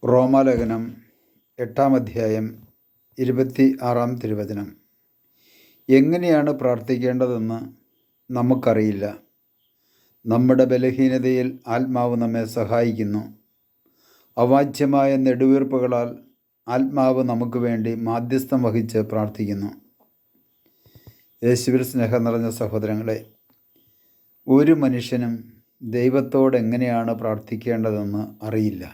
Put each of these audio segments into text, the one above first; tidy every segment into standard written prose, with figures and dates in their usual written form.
റോമാലേഖനം 8-ാം അധ്യായം 26-ാം തിരുവചനം. എങ്ങനെയാണ് പ്രാർത്ഥിക്കേണ്ടതെന്ന് നമുക്കറിയില്ല. നമ്മുടെ ബലഹീനതയിൽ ആത്മാവ് നമ്മെ സഹായിക്കുന്നു. അവാച്യമായ നെടുവീർപ്പുകളാൽ ആത്മാവ് നമുക്ക് വേണ്ടി മാധ്യസ്ഥം വഹിച്ച് പ്രാർത്ഥിക്കുന്നു. യേശുവിൽ സ്നേഹം നിറഞ്ഞ സഹോദരങ്ങളെ, ഒരു മനുഷ്യനും ദൈവത്തോട് എങ്ങനെയാണ് പ്രാർത്ഥിക്കേണ്ടതെന്ന് അറിയില്ല.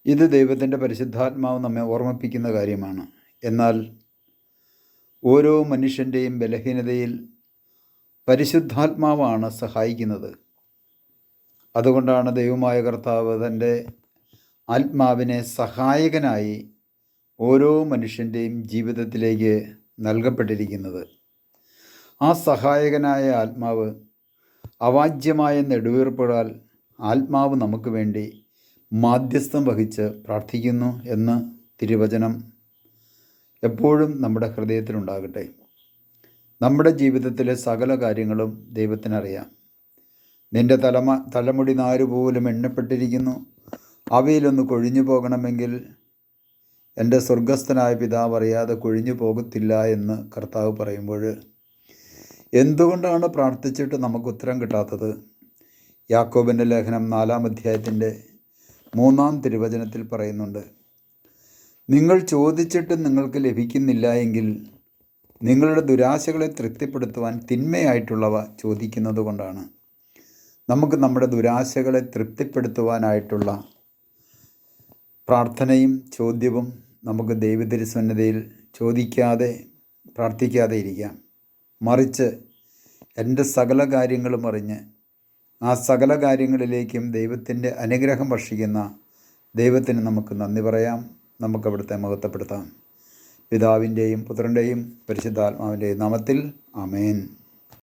ഇത് ദൈവത്തിൻ്റെ പരിശുദ്ധാത്മാവ് നമ്മെ ഓർമ്മിപ്പിക്കുന്ന കാര്യമാണ്. എന്നാൽ ഓരോ മനുഷ്യൻ്റെയും ബലഹീനതയിൽ പരിശുദ്ധാത്മാവാണ് സഹായിക്കുന്നത്. അതുകൊണ്ടാണ് ദൈവമായ കർത്താവ് തൻ്റെ ആത്മാവിനെ സഹായകനായി ഓരോ മനുഷ്യൻ്റെയും ജീവിതത്തിലേക്ക് നൽകപ്പെട്ടിരിക്കുന്നത്. ആ സഹായകനായ ആത്മാവ് അവാച്യമായ നെടുവീർപ്പുകളാൽ ആത്മാവ് നമുക്ക് വേണ്ടി മാധ്യസ്ഥം വഹിച്ച് പ്രാർത്ഥിക്കുന്നു എന്ന് തിരുവചനം എപ്പോഴും നമ്മുടെ ഹൃദയത്തിലുണ്ടാകട്ടെ. നമ്മുടെ ജീവിതത്തിലെ സകല കാര്യങ്ങളും ദൈവത്തിനറിയാം. നിൻ്റെ തലമുടി നാരുപോലും എണ്ണപ്പെട്ടിരിക്കുന്നു, അവയിലൊന്ന് കൊഴിഞ്ഞു പോകണമെങ്കിൽ എൻ്റെ സ്വർഗസ്ഥനായ പിതാവ് അറിയാതെ കൊഴിഞ്ഞു പോകത്തില്ല എന്ന് കർത്താവ് പറയുമ്പോൾ എന്തുകൊണ്ടാണ് പ്രാർത്ഥിച്ചിട്ട് നമുക്ക് ഉത്തരം കിട്ടാത്തത്? യാക്കോബിൻ്റെ ലേഖനം 4-ാം അധ്യായത്തിൻ്റെ 3-ാം തിരുവചനത്തിൽ പറയുന്നുണ്ട്, നിങ്ങൾ ചോദിച്ചിട്ടും നിങ്ങൾക്ക് ലഭിക്കുന്നില്ല എങ്കിൽ നിങ്ങളുടെ ദുരാശകളെ തൃപ്തിപ്പെടുത്തുവാൻ തിന്മയായിട്ടുള്ളവ ചോദിക്കുന്നത് കൊണ്ടാണ്. നമുക്ക് നമ്മുടെ ദുരാശകളെ തൃപ്തിപ്പെടുത്തുവാനായിട്ടുള്ള പ്രാർത്ഥനയും ചോദ്യവും നമുക്ക് ദൈവതിരുസന്നിധിയിൽ ചോദിക്കാതെ പ്രാർത്ഥിക്കാതെ ഇരിക്കാം. മറിച്ച് എൻ്റെ സകല കാര്യങ്ങളും അറിഞ്ഞ് ആ സകല കാര്യങ്ങളിലേക്കും ദൈവത്തിൻ്റെ അനുഗ്രഹം വർഷിക്കുന്ന ദൈവത്തിന് നമുക്ക് നന്ദി പറയാം. നമുക്കവിടുത്തെ മഹത്വപ്പെടുത്താം. പിതാവിൻ്റെയും പുത്രൻ്റെയും പരിശുദ്ധാത്മാവിൻ്റെയും നാമത്തിൽ ആമേൻ.